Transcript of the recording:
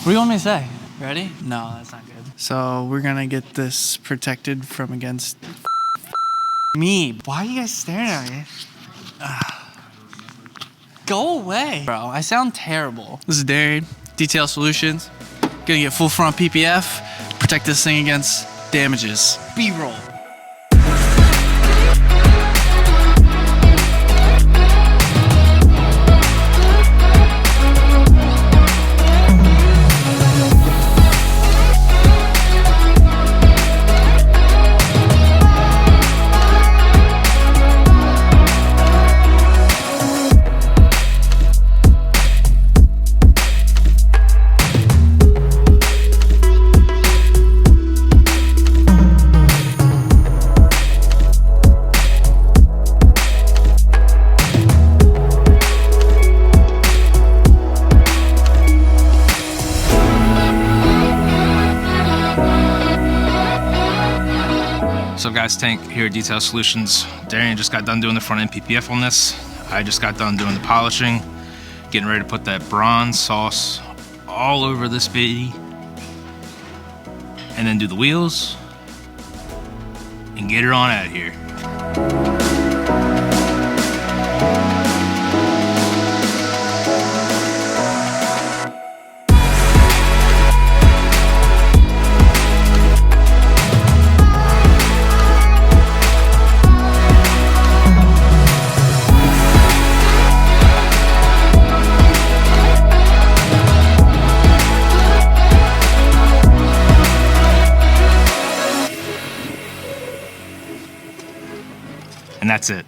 What do you want me to say? Ready? No, that's not good. So we're gonna get this protected from against me. Why are you guys staring at me? Go away. Bro, I sound terrible. This is Darian, Detail Solutions. Gonna get full front PPF, protect this thing against damages. B-roll. What's up guys, Tank here at Detail Solutions. Darian just got done doing the front end PPF on this. I just got done doing the polishing, getting ready to put that bronze sauce all over this baby, and then do the wheels and get her on out of here. And that's it.